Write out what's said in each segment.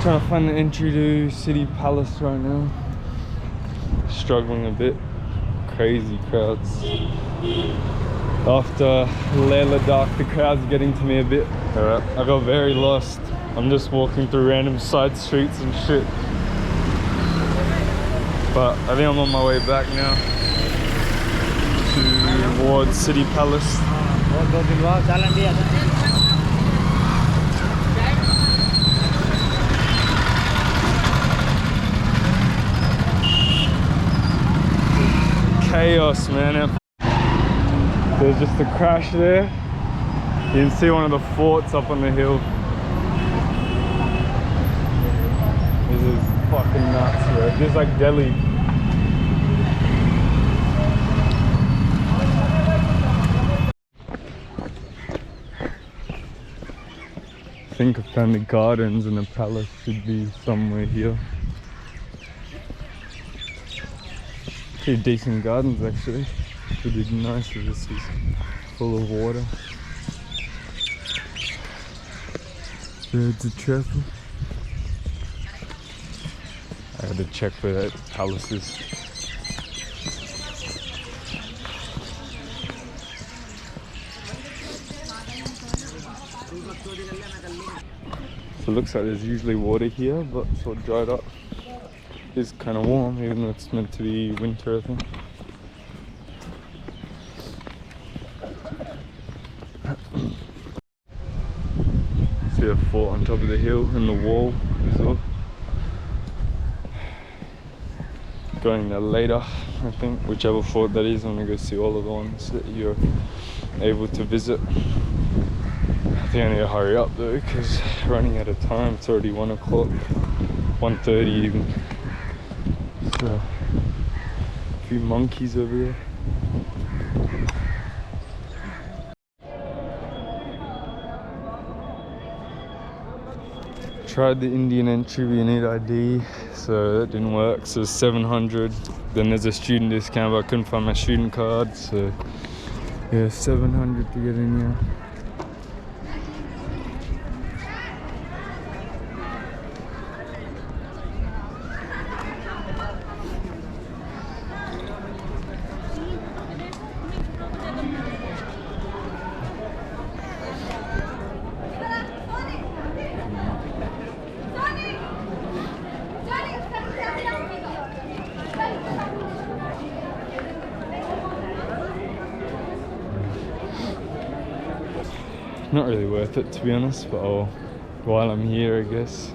Trying to find the entry to City Palace right now. Struggling a bit. Crazy crowds. After Leh Ladakh, the crowd's getting to me a bit. Alright, I got very lost. I'm just walking through random side streets and shit. But I think I'm on my way back now towards City Palace. Chaos, man. There's just a crash there. You can see one of the forts up on the hill. This is fucking nuts, bro. This is like Delhi. I think apparently gardens and the palace should be somewhere here. Pretty decent gardens actually. Pretty nice if this is full of water. Birds of traffic. I had to check where that palace is. So it looks like there's usually water here, but it's all dried up. It's kind of warm, even though it's meant to be winter, I think. See a fort on top of the hill and the wall as well. Going there later, I think, whichever fort that is. I'm gonna go see all of the ones that you're able to visit. I think I need to hurry up though, because running out of time. It's already 1 o'clock, 1:30 even. So, a few monkeys over there. Tried the Indian entry, but you need ID, so that didn't work. So it's 700. Then there's a student discount, but I couldn't find my student card, so yeah, 700 to get in here. Not really worth it, to be honest, but while I'm here, I guess.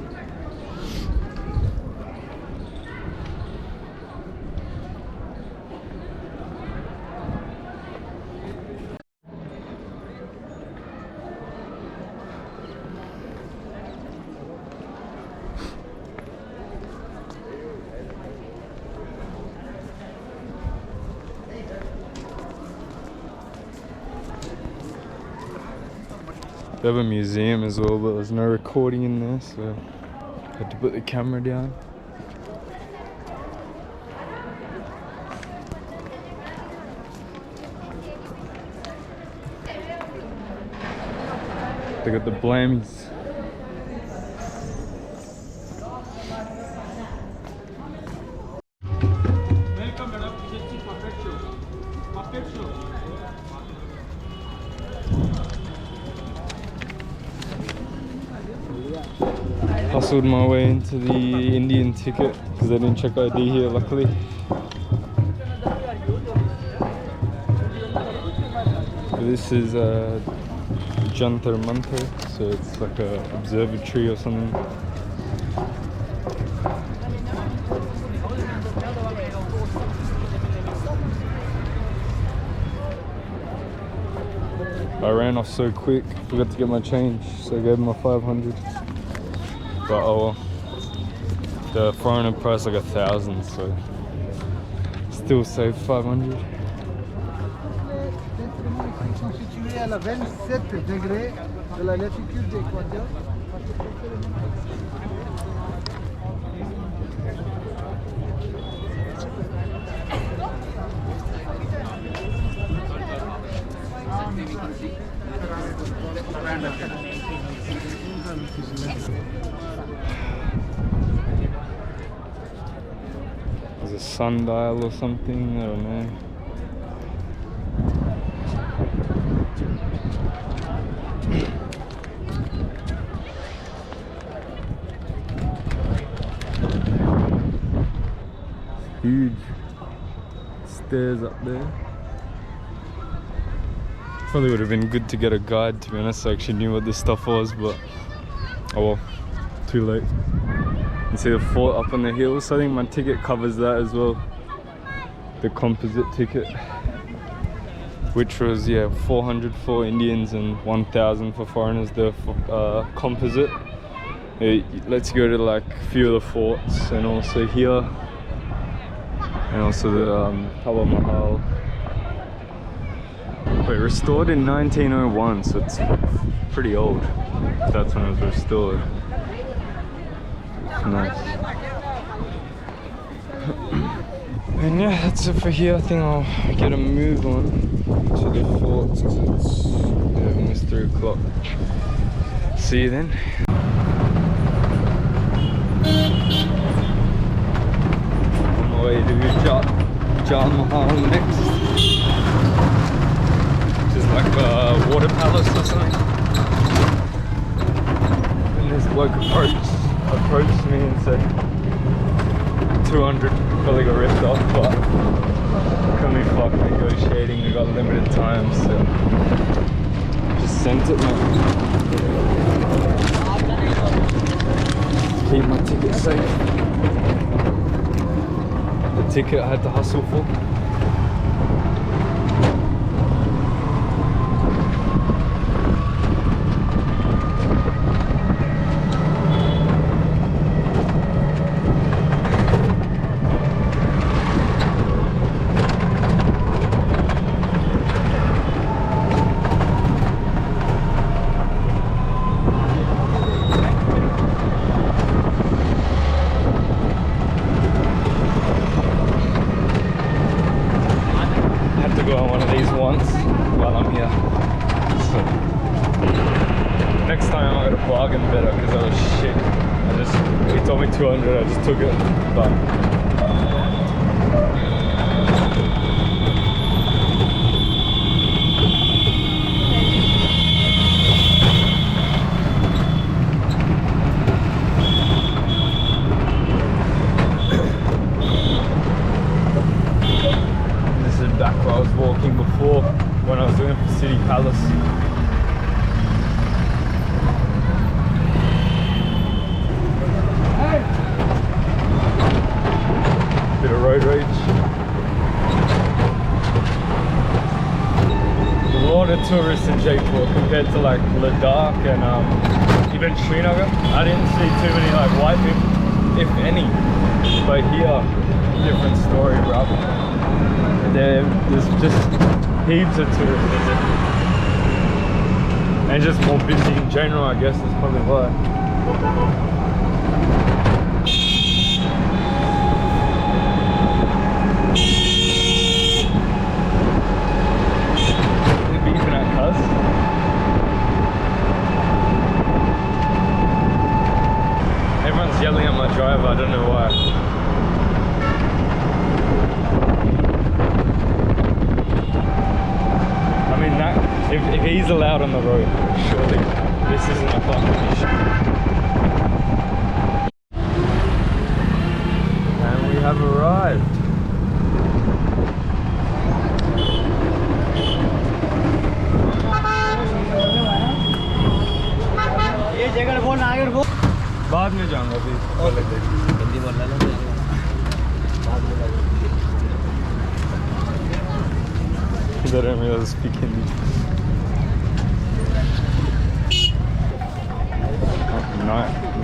They have a museum as well, but there's no recording in there, so I had to put the camera down. They got the blammies. Hustled my way into the Indian ticket because I didn't check ID here, luckily. This is Jantar Mantar, so it's like a observatory or something. I ran off so quick, forgot to get my change, so I gave him my 500. But oh well, the foreigner price like 1,000, so still saved 500. Situé à la 27 degrés de la latitude d'Équateur. sundial or something, I don't know. Huge stairs up there. Probably would have been good to get a guide, to be honest. I actually knew what this stuff was, but oh well, too late. You see the fort up on the hill, so I think my ticket covers that as well. The composite ticket, which was 400 for Indians and 1,000 for foreigners. The composite. It lets you go to like a few of the forts, and also here, and also the Hawa Mahal. Wait, restored in 1901, so it's pretty old. That's when it was restored. It's nice. And yeah, that's it for here. I think I'll get a move on to the forts because it's almost 3 o'clock. See you then. On my way to Jaigarh Mahal next. Which is like a water palace or something. And this bloke approached me and said 200, probably got ripped off, but couldn't be fucked negotiating. We got limited time, so just sent it, man. Keep my ticket safe. The ticket I had to hustle for. Next time I'm gonna bargain better because that was shit. He told me 200, I just took it. But this is back where I was walking before when I was doing it for City Palace. Bit of road rage. A lot of tourists in Jaipur compared to like Ladakh and even Srinagar. I didn't see too many like white people, if any. But here, different story, bro. There's just heaps of tourists. And just more busy in general, I guess is probably why. Everyone's yelling at my driver, I don't know why. I mean, that if he's allowed on the road, surely this isn't a fucking issue. And we have arrived. बाद में जाऊंगा अभी हिंदी बोलना ना इधर है मेरा speak Hindi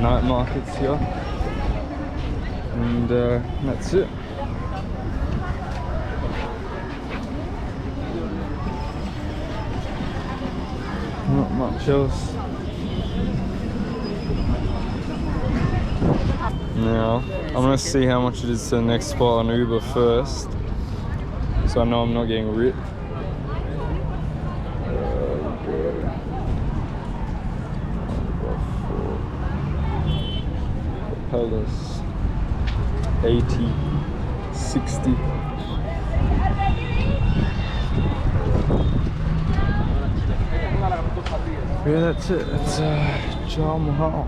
night markets here and that's it. Not much else. Now, I'm gonna see how much it is to the next spot on Uber first, so I know I'm not getting ripped. Palace, 80 60. Yeah, that's it. It's Mahal.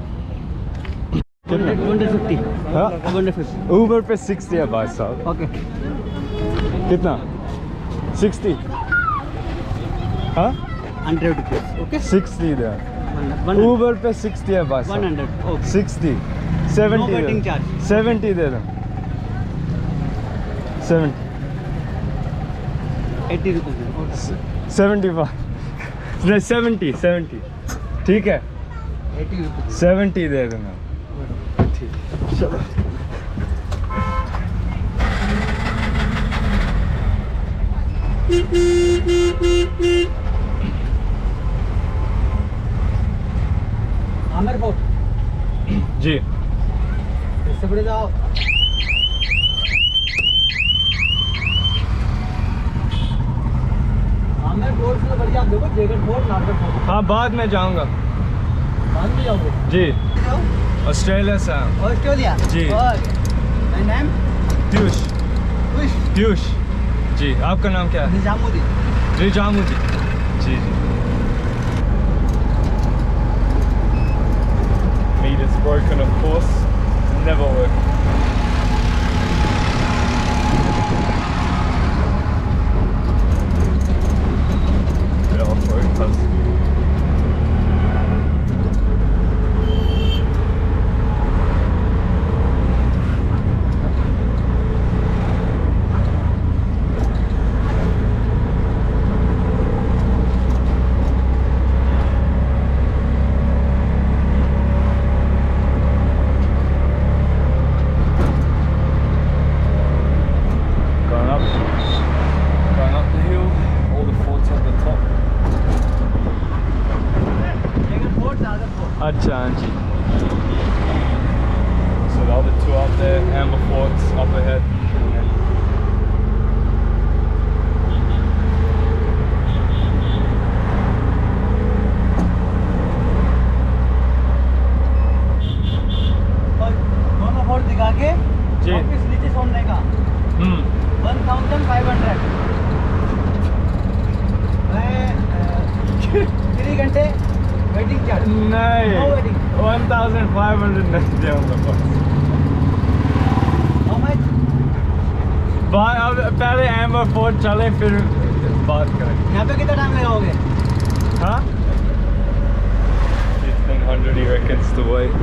150. हाँ? 150. Uber पे 60 है भाई साहब. Okay. कितना? 60. हाँ? 100 rupees. Okay. 60 दे. 100. Uber पे 60 है भाई साहब. 100. Okay. 60. 70 No दे. waiting charge. 70 दे दो. 70. 80 rupees. Okay. 75. नहीं 70. 70. ठीक है. 80 rupees. 70 दे दूँगा. ठीक. चलो. आमिर फोर्ट. जी. इससे बड़े जाओ. आमिर फोर्ट से बढ़िया देखो जयगढ़ फोर्ट, नाहरगढ़ फोर्ट. हाँ बाद में जाऊँगा. बाद में जाओगे? जी. ऑस्ट्रेलिया से आया हूँ. ऑस्ट्रेलिया. जी. My name? Piyush. Push. Piyush. जी. आपका नाम क्या है? निजामुद्दीन. रिजामुद्दीन. जी जी. Meter's broken, of course. Never work. Yeah, focus. Going up the hill, all the forts at the top. Jaigarh fort, Nahargarh fort. Acha, Anji. So the other two up there, Amber Forts up ahead. और दोनों fort दिखा के जी. वापस नीचे छोड़ने का. 1500. 3 घंटे waiting charge. नहीं. No waiting. 1500 नहीं जाऊंगा बस. How much? अब पहले एम्बर फोर्ट चले फिर बात करें. यहाँ पे कितना टाइम लगाओगे? Huh? 1500 he reckons to wait.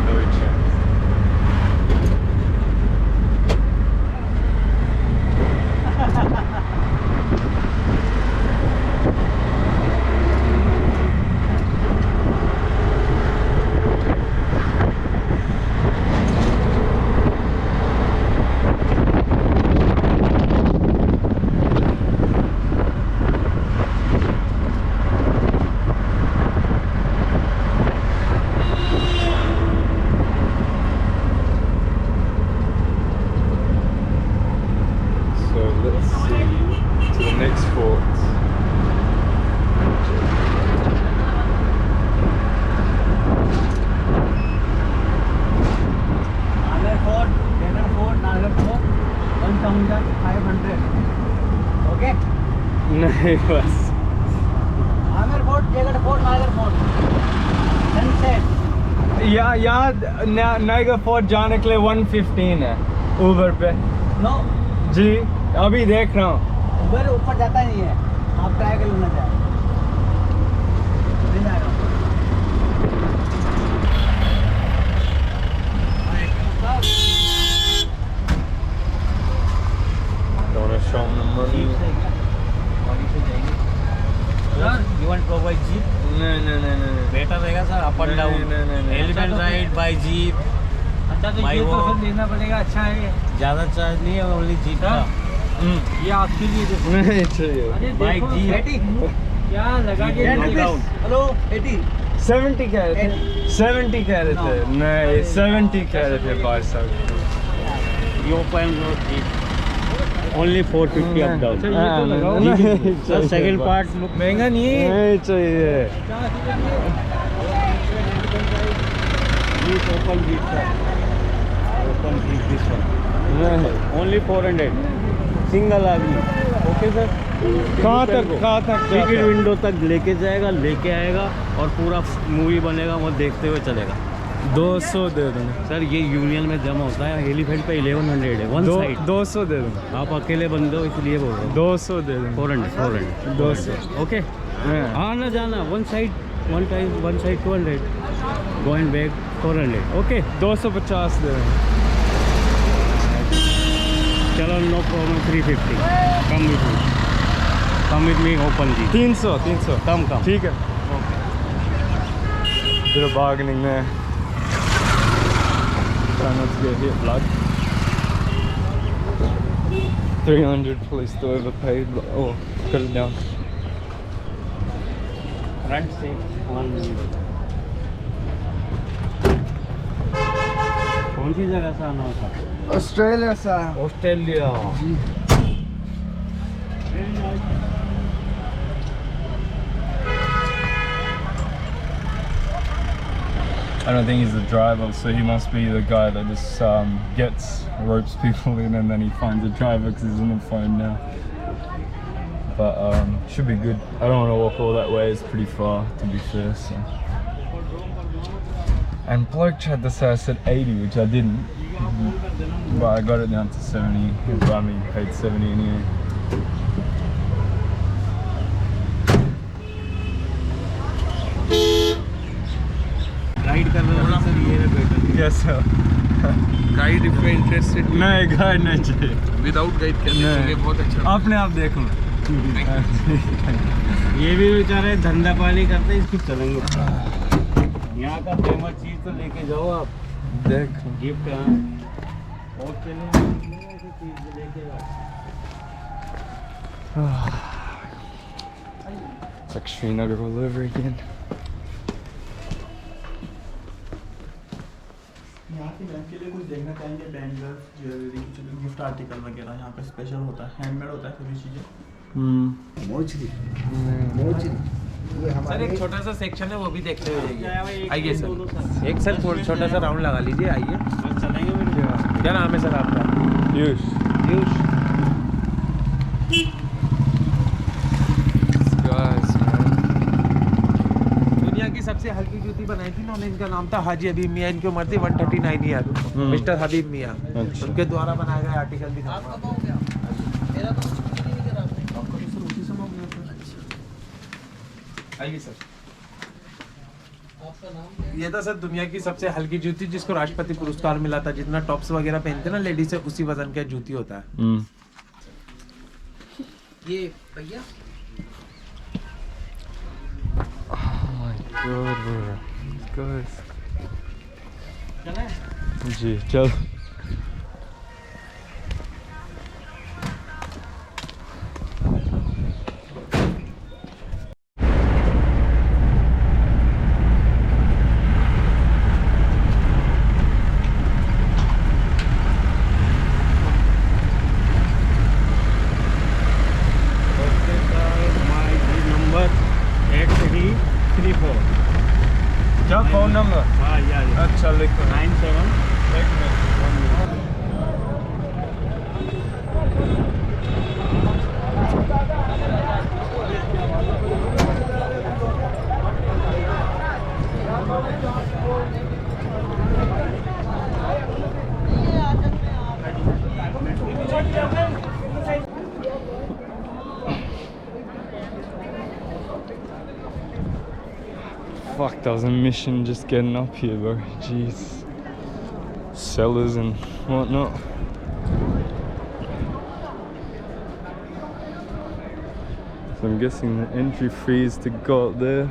No chance. So let's see to the next fort. Aamir fort, Jaigarh fort, Nahargarh fort. 1500. Okay. नहीं बस. Aamir fort, Jaigarh fort, Nahargarh fort. Sunset. यहाँ नाइगर फोर्ट जाने के लिए 115 है उबर पे. नो. जी अभी देख रहा हूँ. उबर ऊपर जाता नहीं है. आप ट्राई कर लेना चाहे. नहीं जाएगा. Don't want to show them the money. Sir, you want to provide jeep? No. Better रहेगा सर अप एंड डाउन नहीं. Elephant ride bye jeep. अच्छा तो भाई ये तो वो- सब देना पड़ेगा. अच्छा है ये. ज़्यादा चार्ज नहीं है ओनली जीप का. ये आपके लिए देखो. नहीं चाहिए. अरे बाइक देखो, जी. 80. क्या लगा के 10 रुपीस. हेलो 80. 70 कह रहे थे. 70 कह रहे थे. नहीं 70 कह रहे थे भाई साहब. You open road jeep only 450 up down. अच्छा, ये तो लगाओ. सर सेकंड पार्ट महंगा नहीं है. नहीं चाहिए. Jeep open jeep sir. Open jeep this one. Only 400 single आदमी। Okay sir. कहाँ तक टिकट विंडो तक लेके जाएगा, लेके आएगा और पूरा मूवी बनेगा, वो देखते हुए चलेगा। 200 दे दो सर ये यूनियन में जमा होता है, एलिफेंट पे 1100 है वन साइड। 200 दे दो। आप अकेले बंदे हो इसलिए बोल रहे हो। 200 दे दो। 400 200 ओके। आना जाना one side 200 go and back 400 okay. 250 दे दो। चलो no problem 350 come with me open जी। 300 कम ठीक है। Bit of bargaining there. Try not to get hit, blood. 300, police still overpaid. Oh, cut it down. Front से 1 minute. कौन सी जगह से आना होता? ऑस्ट्रेलिया से। ऑस्ट्रेलिया जी। I don't think he's the driver, so he must be the guy that just ropes people in and then he finds a driver because he's on the phone now. But should be good. I don't want to walk all that way, it's pretty far to be fair. So. And bloke tried to say I said 80, which I didn't. But I got it down to 70. I mean, paid 70 anyway. Guide कर रहे हो sir, ये है better. Yes sir. Guide if you interested नहीं guide नहीं चाहिए। Without guide करने के लिए बहुत अच्छा। अपने आप देख लो। ये भी बेचारे धंधा पानी करते हैं, इसको चलेंगे। यहाँ का फेमस चीज तो लेके जाओ आप। देख गिफ्ट और ऐसी चीज लेके जाओ। It's like Srinagar all over again. यहाँ की मैम के लिए कुछ देखना चाहेंगे? बैंगल्स, ज्वेलरी, कुछ गिफ्ट आर्टिकल वगैरह यहाँ पे स्पेशल होता है, हैंडमेड होता है सभी चीज़ें। मोचरी सर एक छोटा सा सेक्शन है, वो भी देखते हुए जाइए। आइए सर, एक सर छोटा सा राउंड लगा लीजिए। आइए चलेंगे। क्या नाम है सर आपका? Piyush. दुनिया की सबसे हल्की जूती बनाई थी उन्होंने, इनका नाम था हाजी हबीब मियाँ। इनकी उम्र थी 139 ईयर। मिस्टर हबीब मियाँ, अच्छा। उनके द्वारा बनाया गया आर्टिकल भी था। आइए सर। ये था सर दुनिया की सबसे हल्की जूती, जिसको राष्ट्रपति पुरस्कार मिला था। जितना टॉप्स वगैरह पहनते ना लेडीज से, उसी वजन का जूती होता है। ये भैया God, bro. Guys. जी चल। क्या फोन नंबर? हाँ यार। अच्छा लिखो। 97 एक minute. Fuck, that was a mission just getting up here, bro. Jeez. Cellars and whatnot. So I'm guessing the entry fee is to go up there.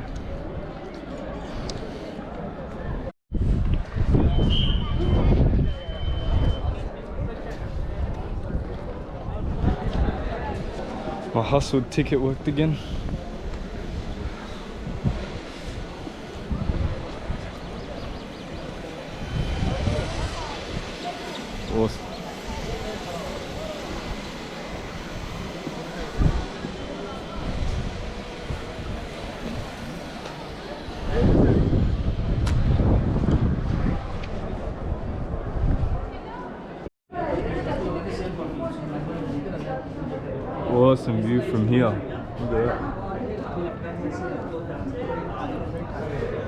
My hustled ticket worked again. Awesome. Awesome view from here. Look at that.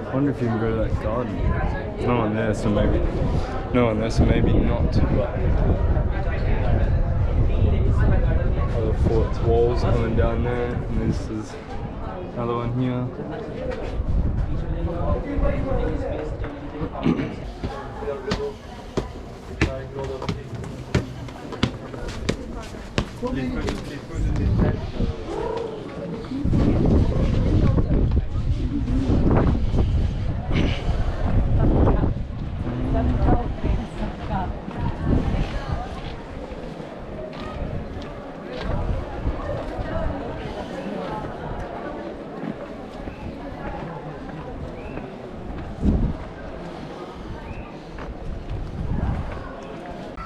I wonder if you can go to that garden. There's no one there, so maybe not. Other fort's walls coming down there, and this is another one here.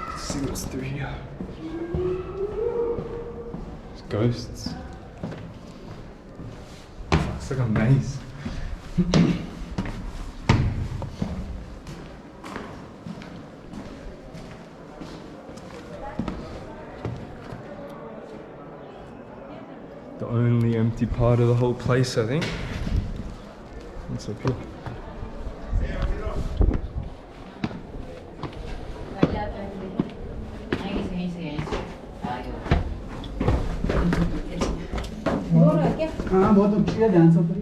Let's see what's through here. There's ghosts. Looks like a maze. The only empty part of the whole place, I think. What's up here? हाँ बहुत अच्छी है ध्यान से ऊपर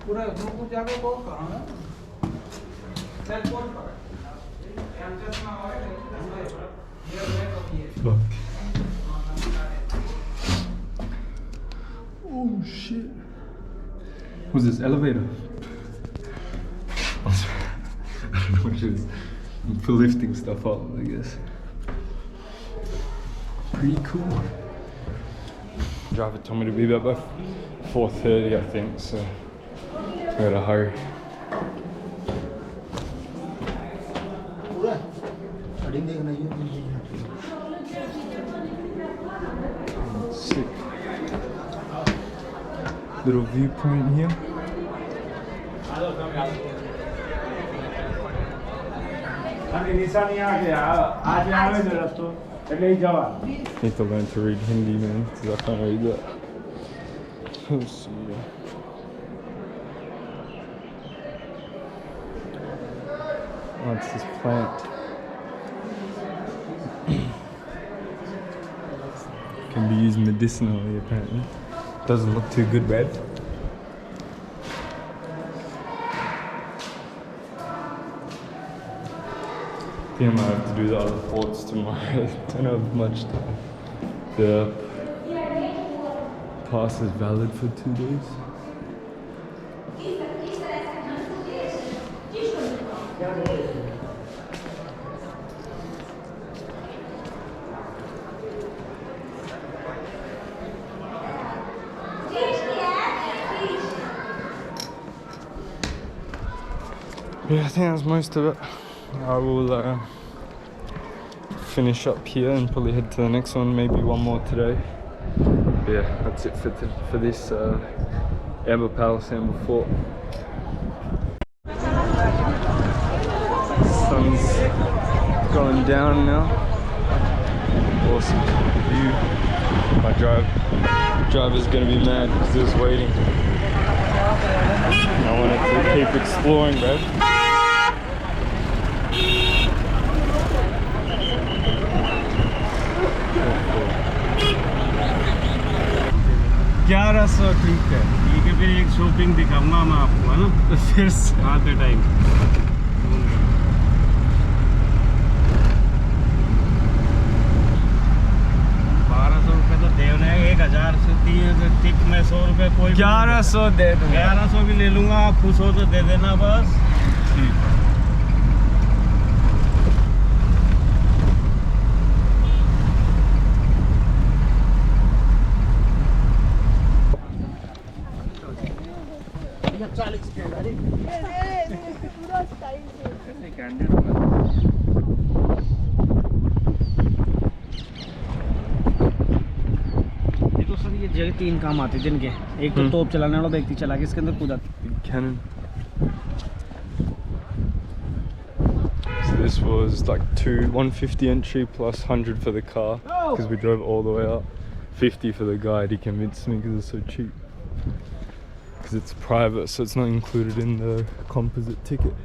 पूरा कुछ जाके बहुत कहाँ है Look. Oh shit. What's this elevator? I don't know what it is. For lifting stuff up, I guess. Pretty cool. Driver told me to be there by 4:30, I think, so I gotta hurry. Sick. Little viewpoint here. Need to learn to read Hindi, man, because I can't read that. Let's see. Oh, it's this plant. Can be used medicinally, apparently. Doesn't look too good red. I think I might have to do the other forts tomorrow. I don't have much time. The pass is valid for 2 days. Yeah, I think that's most of it. I will finish up here and probably head to the next one, maybe one more today. But yeah, that's it for this Amber Palace, Amber Fort. Sun's going down now. Awesome view. My driver's gonna be mad because he was waiting. I wanted to keep exploring, bro. ठीक है फिर एक shopping दिखाऊंगा मैं आपको, है ना, तो फिर आते टाइम 1200 रुपये तो देना है, 1000 से 3 टिप में 100 रुपये कोई 1100 दे दूंगा। 1100 भी ले लूँगा, आप खुश हो तो दे देना बस। ठीक है। जगह 3 काम आते दिन के, एक तो तोप चलाने वाला व्यक्ति चला के इसके अंदर कूदा। Cannon. So this was like 150 entry plus 100 for the car because we drove all the way up. 50 for the guide. He convinced me because it's so cheap. Because it's private, so it's not included in the composite ticket.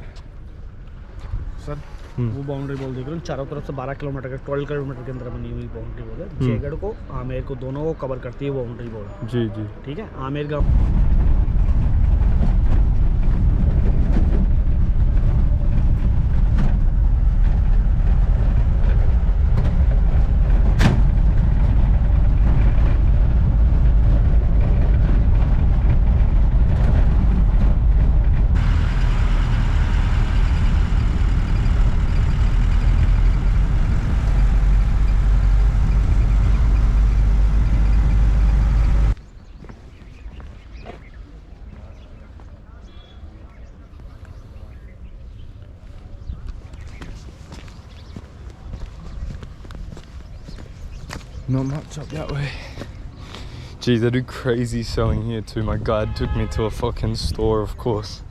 Sir वो boundary wall देख रहे हो, चारों तरफ से 12 kilometre का 12 kilometre के अंदर बनी हुई बाउंड्री वॉल है। जयगढ़ को, आमेर को, दोनों को कवर करती है बाउंड्री वॉल। जी जी। ठीक है, आमेर गाँव Not much up that way. Geez, they do crazy selling here too. My guide took me to a fucking store, of course.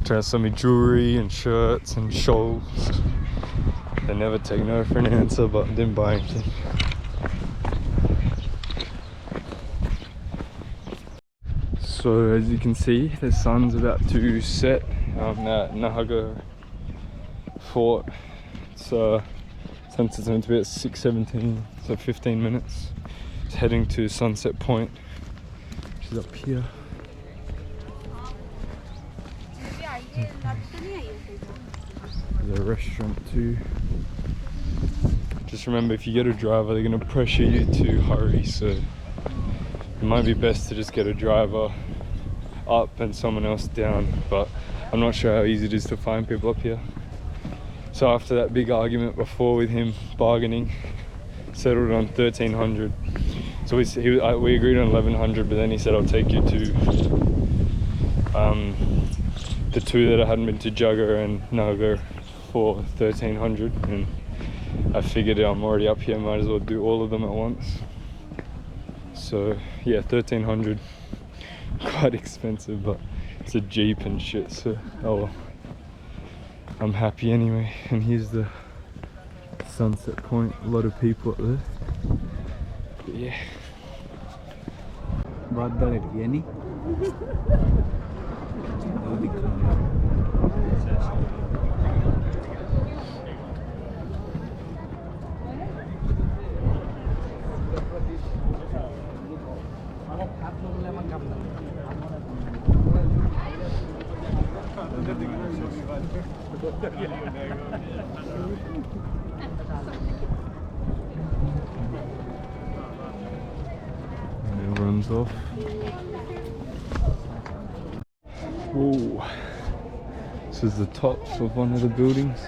Trying to sell me jewelry and shirts and shawls. They never take no for an answer, but didn't buy anything. So as you can see, the sun's about to set at Nahargarh fort. It's sunset's meant to be at 6:17, so 15 minutes. It's heading to Sunset Point, which is up here. There's a restaurant too. Just remember, if you get a driver, they're gonna pressure you to hurry, so it might be best to just get a driver up and someone else down, but I'm not sure how easy it is to find people up here. So after that big argument before with him bargaining, settled on 1300. So we agreed on 1100, but then he said I'll take you to the two that I hadn't been to, Jaigarh and Nahargarh, for 1300. And I figured I'm already up here, might as well do all of them at once. So yeah, 1300. Quite expensive, but it's a Jeep and shit, so oh well. I'm happy anyway. And here's the Sunset Point. A lot of people up there. But yeah. And it runs off. Oh, this is the tops of one of the buildings.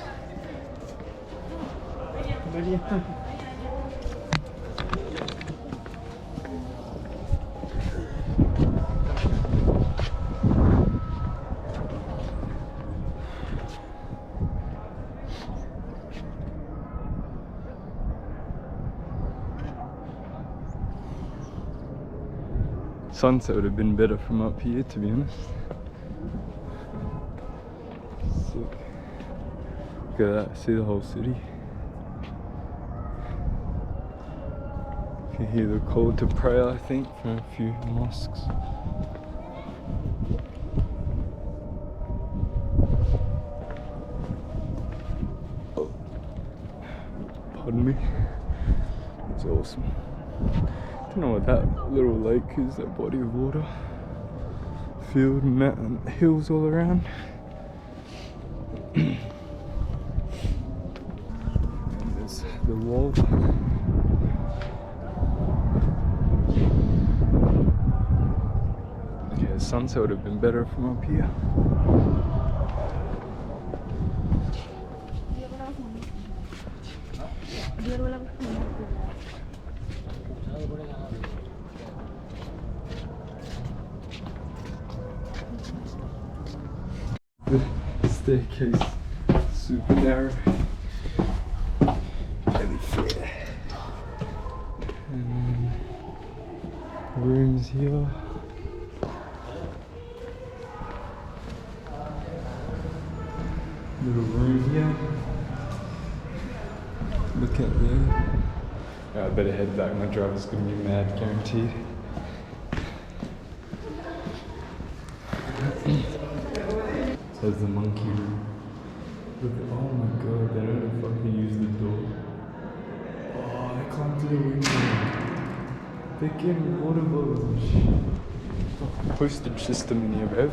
Sunset would have been better from up here, to be honest. Sick. Look at that, see the whole city. You can hear the call to prayer, I think, from a few mosques. Pardon me. It's awesome. I don't know what that little lake is, that body of water. Field, mountain, hills all around. And there's the wall. Yeah, sunset would have been better from up here. The staircase, super narrow, very flat. And rooms here. Little room here. Look at there. Yeah, I better head back. My driver's gonna be mad, guaranteed. There's the monkey room. Look at, oh my god, they don't even fucking use the door. Oh, they climb to the window. They're getting water bottles and shit. Postage system in here, babe.